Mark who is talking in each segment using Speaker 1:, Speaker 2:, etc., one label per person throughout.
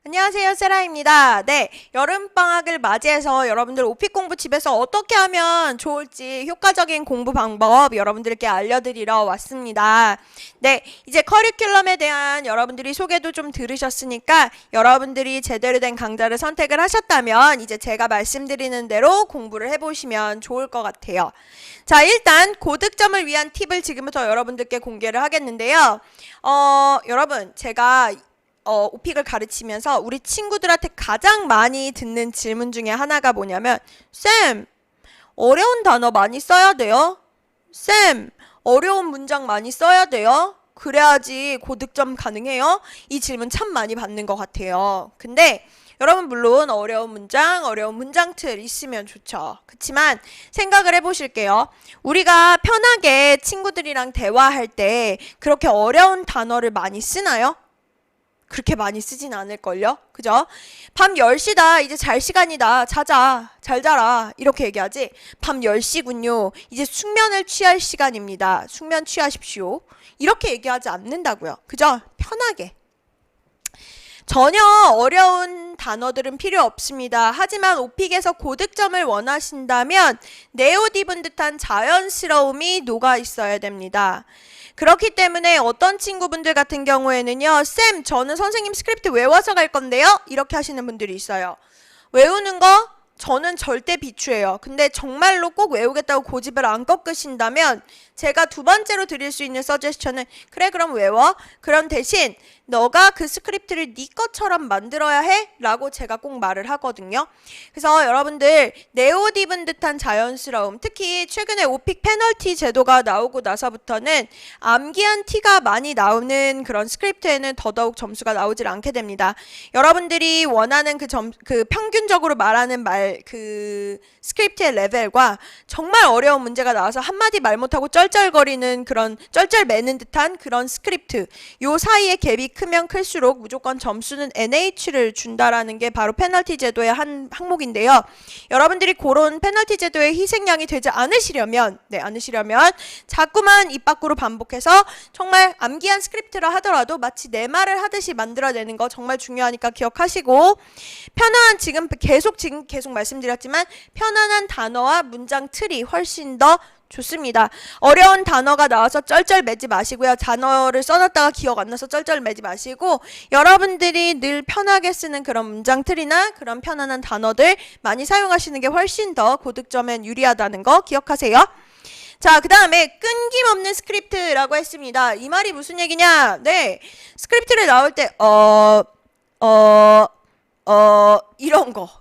Speaker 1: 안녕하세요, 세라입니다. 네, 여름방학을 맞이해서 여러분들 오픽 공부 집에서 어떻게 하면 좋을지 효과적인 공부 방법 여러분들께 알려드리러 왔습니다. 네, 이제 커리큘럼에 대한 여러분들이 소개도 좀 들으셨으니까 여러분들이 제대로 된 강좌를 선택을 하셨다면 이제 제가 말씀드리는 대로 공부를 해보시면 좋을 것 같아요. 자, 일단 고득점을 위한 팁을 지금부터 여러분들께 공개를 하겠는데요. 여러분, 제가 오픽을 가르치면서 우리 친구들한테 가장 많이 듣는 질문 중에 하나가 뭐냐면 쌤, 어려운 단어 많이 써야 돼요? 쌤, 어려운 문장 많이 써야 돼요? 그래야지 고득점 가능해요? 이 질문 참 많이 받는 것 같아요. 근데 여러분 물론 어려운 문장틀 있으면 좋죠. 그렇지만 생각을 해보실게요. 우리가 편하게 친구들이랑 대화할 때 그렇게 어려운 단어를 많이 쓰나요? 그렇게 많이 쓰진 않을걸요? 그죠? 밤 10시다. 이제 잘 시간이다. 자자. 잘 자라. 이렇게 얘기하지. 밤 10시군요. 이제 숙면을 취할 시간입니다. 숙면 취하십시오. 이렇게 얘기하지 않는다고요. 그죠? 편하게. 전혀 어려운 단어들은 필요 없습니다. 하지만 오픽에서 고득점을 원하신다면 네옷 입은 듯한 자연스러움이 녹아 있어야 됩니다. 그렇기 때문에 어떤 친구분들 같은 경우에는요, 쌤, 저는 선생님 스크립트 외워서 갈 건데요? 이렇게 하시는 분들이 있어요. 외우는 거 저는 절대 비추해요. 근데 정말로 꼭 외우겠다고 고집을 안 꺾으신다면 제가 두 번째로 드릴 수 있는 서제스천은 그래 그럼 외워. 그럼 대신 너가 그 스크립트를 네 것처럼 만들어야 해? 라고 제가 꼭 말을 하거든요. 그래서 여러분들 내 옷 입은 듯한 자연스러움, 특히 최근에 오픽 페널티 제도가 나오고 나서부터는 암기한 티가 많이 나오는 그런 스크립트에는 더더욱 점수가 나오질 않게 됩니다. 여러분들이 원하는 그 평균적으로 말하는 그 스크립트의 레벨과 정말 어려운 문제가 나와서 한마디 말 못하고 쩔쩔거리는 그런 쩔쩔매는 듯한 그런 스크립트, 요 사이의 갭이 크면 클수록 무조건 점수는 NH를 준다라는 게 바로 페널티 제도의 한 항목인데요. 여러분들이 그런 페널티 제도의 희생양이 되지 않으시려면 자꾸만 입 밖으로 반복해서 정말 암기한 스크립트라 하더라도 마치 내 말을 하듯이 만들어내는 거 정말 중요하니까 기억하시고, 편안한 지금 계속 말씀드렸지만 편안한 단어와 문장 틀이 훨씬 더 좋습니다. 어려운 단어가 나와서 쩔쩔매지 마시고요. 단어를 써놨다가 기억 안 나서 쩔쩔매지 마시고 여러분들이 늘 편하게 쓰는 그런 문장틀이나 그런 편안한 단어들 많이 사용하시는 게 훨씬 더 고득점엔 유리하다는 거 기억하세요. 자, 그 다음에 끊김없는 스크립트라고 했습니다. 이 말이 무슨 얘기냐? 네, 스크립트를 나올 때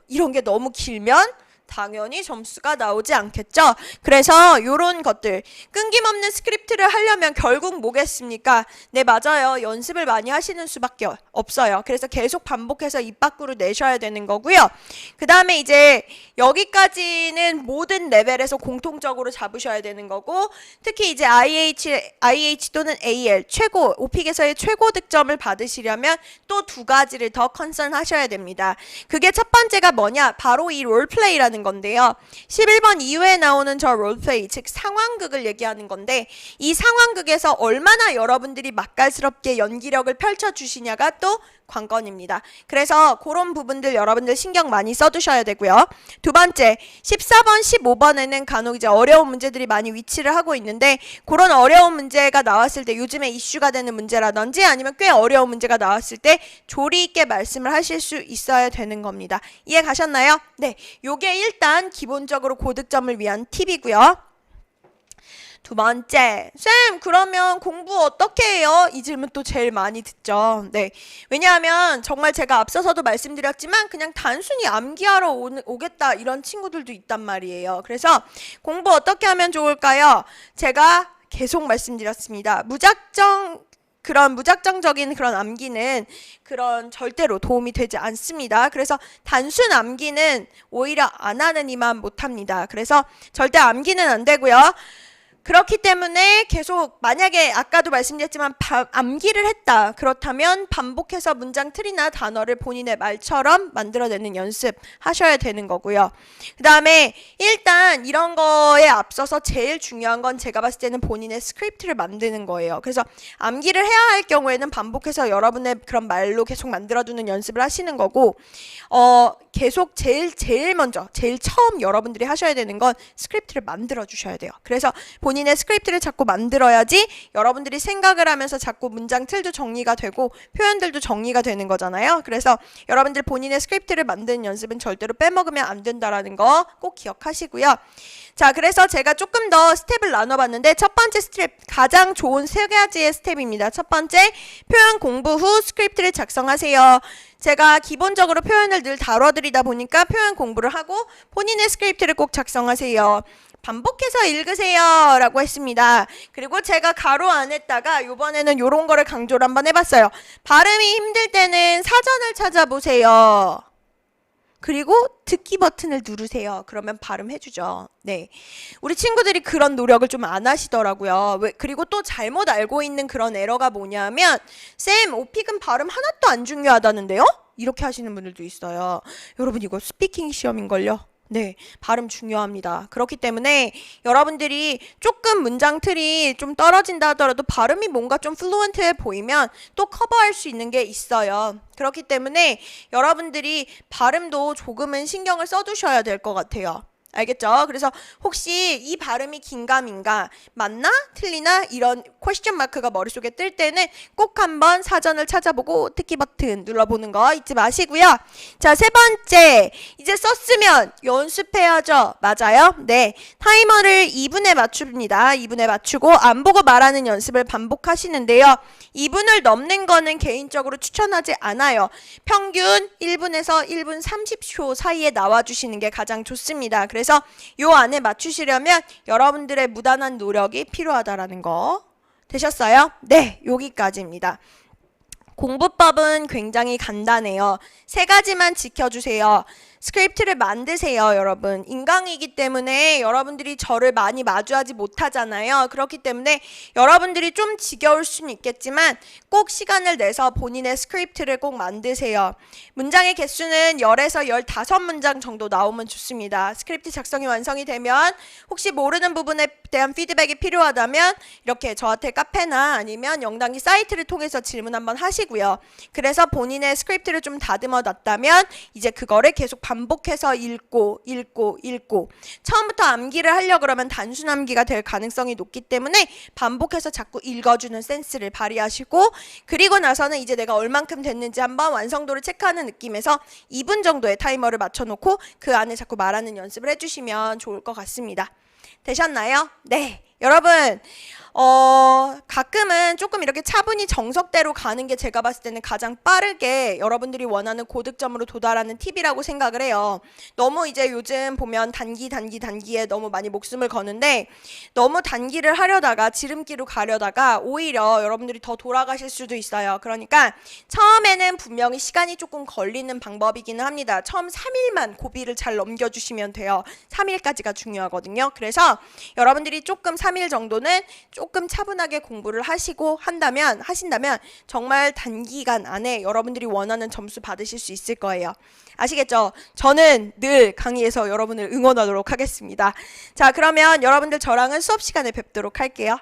Speaker 1: 이런 게 너무 길면 당연히 점수가 나오지 않겠죠. 그래서 요런 것들, 끊김없는 스크립트를 하려면 결국 뭐겠습니까? 네, 맞아요. 연습을 많이 하시는 수밖에 없어요. 그래서 계속 반복해서 입 밖으로 내셔야 되는 거고요. 그 다음에 이제 여기까지는 모든 레벨에서 공통적으로 잡으셔야 되는 거고, 특히 이제 IH 또는 AL 최고, 오픽에서의 최고 득점을 받으시려면 또 두 가지를 더 컨선 하셔야 됩니다. 그게 첫 번째가 뭐냐? 바로 이 롤플레이라는 건데요. 11번 이후에 나오는 저 롤플레이, 즉 상황극을 얘기하는 건데, 이 상황극에서 얼마나 여러분들이 맛깔스럽게 연기력을 펼쳐주시냐가 또 관건입니다. 그래서 그런 부분들 여러분들 신경 많이 써두셔야 되고요. 두 번째, 14번, 15번에는 간혹 이제 어려운 문제들이 많이 위치를 하고 있는데, 그런 어려운 문제가 나왔을 때 요즘에 이슈가 되는 문제라든지 아니면 꽤 어려운 문제가 나왔을 때 조리 있게 말씀을 하실 수 있어야 되는 겁니다. 이해 가셨나요? 네, 요게 일단 기본적으로 고득점을 위한 팁이고요. 두 번째, 쌤, 그러면 공부 어떻게 해요? 이 질문 또 제일 많이 듣죠. 네. 왜냐하면 정말 제가 앞서서도 말씀드렸지만 그냥 단순히 암기하러 오겠다 이런 친구들도 있단 말이에요. 그래서 공부 어떻게 하면 좋을까요? 제가 계속 말씀드렸습니다. 무작정적인 그런 암기는 그런 절대로 도움이 되지 않습니다. 그래서 단순 암기는 오히려 안 하는 이만 못합니다. 그래서 절대 암기는 안 되고요. 그렇기 때문에 계속 만약에 아까도 말씀드렸지만 암기를 했다. 그렇다면 반복해서 문장 틀이나 단어를 본인의 말처럼 만들어내는 연습 하셔야 되는 거고요. 그 다음에 일단 이런 거에 앞서서 제일 중요한 건 제가 봤을 때는 본인의 스크립트를 만드는 거예요. 그래서 암기를 해야 할 경우에는 반복해서 여러분의 그런 말로 계속 만들어두는 연습을 하시는 거고 계속 제일 먼저 제일 처음 여러분들이 하셔야 되는 건 스크립트를 만들어 주셔야 돼요. 그래서 본인의 스크립트를 자꾸 만들어야지 여러분들이 생각을 하면서 자꾸 문장 틀도 정리가 되고 표현들도 정리가 되는 거잖아요. 그래서 여러분들 본인의 스크립트를 만드는 연습은 절대로 빼먹으면 안 된다라는 거 꼭 기억하시고요. 자, 그래서 제가 조금 더 스텝을 나눠봤는데 첫 번째 스텝, 가장 좋은 세 가지의 스텝입니다. 첫 번째, 표현 공부 후 스크립트를 작성하세요. 제가 기본적으로 표현을 늘 다뤄드리다 보니까 표현 공부를 하고 본인의 스크립트를 꼭 작성하세요. 반복해서 읽으세요 라고 했습니다. 그리고 제가 가로 안에다가 이번에는 이런 거를 강조를 한번 해봤어요. 발음이 힘들 때는 사전을 찾아보세요. 그리고 듣기 버튼을 누르세요. 그러면 발음해주죠. 네, 우리 친구들이 그런 노력을 좀 안 하시더라고요. 그리고 또 잘못 알고 있는 그런 에러가 뭐냐면 쌤, 오픽은 발음 하나도 안 중요하다는데요? 이렇게 하시는 분들도 있어요. 여러분 이거 스피킹 시험인걸요? 네, 발음 중요합니다. 그렇기 때문에 여러분들이 조금 문장 틀이 좀 떨어진다 하더라도 발음이 뭔가 좀 플루언트해 보이면 또 커버할 수 있는 게 있어요. 그렇기 때문에 여러분들이 발음도 조금은 신경을 써두셔야 될 것 같아요. 알겠죠? 그래서 혹시 이 발음이 긴가민가, 맞나? 틀리나? 이런 퀘스천 마크가 머릿속에 뜰 때는 꼭 한번 사전을 찾아보고 특기 버튼 눌러보는 거 잊지 마시고요. 자, 세 번째, 이제 썼으면 연습해야죠. 맞아요? 네, 타이머를 2분에 맞춥니다. 2분에 맞추고 안 보고 말하는 연습을 반복하시는데요. 2분을 넘는 거는 개인적으로 추천하지 않아요. 평균 1분에서 1분 30초 사이에 나와주시는 게 가장 좋습니다. 그래서 요 안에 맞추시려면 여러분들의 무단한 노력이 필요하다라는 거 되셨어요? 네, 여기까지입니다. 공부법은 굉장히 간단해요. 세 가지만 지켜주세요. 스크립트를 만드세요, 여러분. 인강이기 때문에 여러분들이 저를 많이 마주하지 못하잖아요. 그렇기 때문에 여러분들이 좀 지겨울 수는 있겠지만 꼭 시간을 내서 본인의 스크립트를 꼭 만드세요. 문장의 개수는 10에서 15문장 정도 나오면 좋습니다. 스크립트 작성이 완성이 되면 혹시 모르는 부분에 대한 피드백이 필요하다면 이렇게 저한테 카페나 아니면 영단기 사이트를 통해서 질문 한번 하시고요. 그래서 본인의 스크립트를 좀 다듬어 놨다면 이제 그거를 계속 반복해서 읽고 처음부터 암기를 하려고 그러면 단순 암기가 될 가능성이 높기 때문에 반복해서 자꾸 읽어주는 센스를 발휘하시고 그리고 나서는 이제 내가 얼만큼 됐는지 한번 완성도를 체크하는 느낌에서 2분 정도의 타이머를 맞춰놓고 그 안에 자꾸 말하는 연습을 해주시면 좋을 것 같습니다. 되셨나요? 네, 여러분 가끔은 조금 이렇게 차분히 정석대로 가는 게 제가 봤을 때는 가장 빠르게 여러분들이 원하는 고득점으로 도달하는 팁이라고 생각을 해요. 너무 이제 요즘 보면 단기에 너무 많이 목숨을 거는데 너무 단기를 하려다가 지름길로 가려다가 오히려 여러분들이 더 돌아가실 수도 있어요. 그러니까 처음에는 분명히 시간이 조금 걸리는 방법이기는 합니다. 처음 3일만 고비를 잘 넘겨주시면 돼요. 3일까지가 중요하거든요. 그래서 여러분들이 조금 3일 정도는 조금 차분하게 공부를 하신다면 정말 단기간 안에 여러분들이 원하는 점수 받으실 수 있을 거예요. 아시겠죠? 저는 늘 강의에서 여러분을 응원하도록 하겠습니다. 자, 그러면 여러분들 저랑은 수업 시간에 뵙도록 할게요.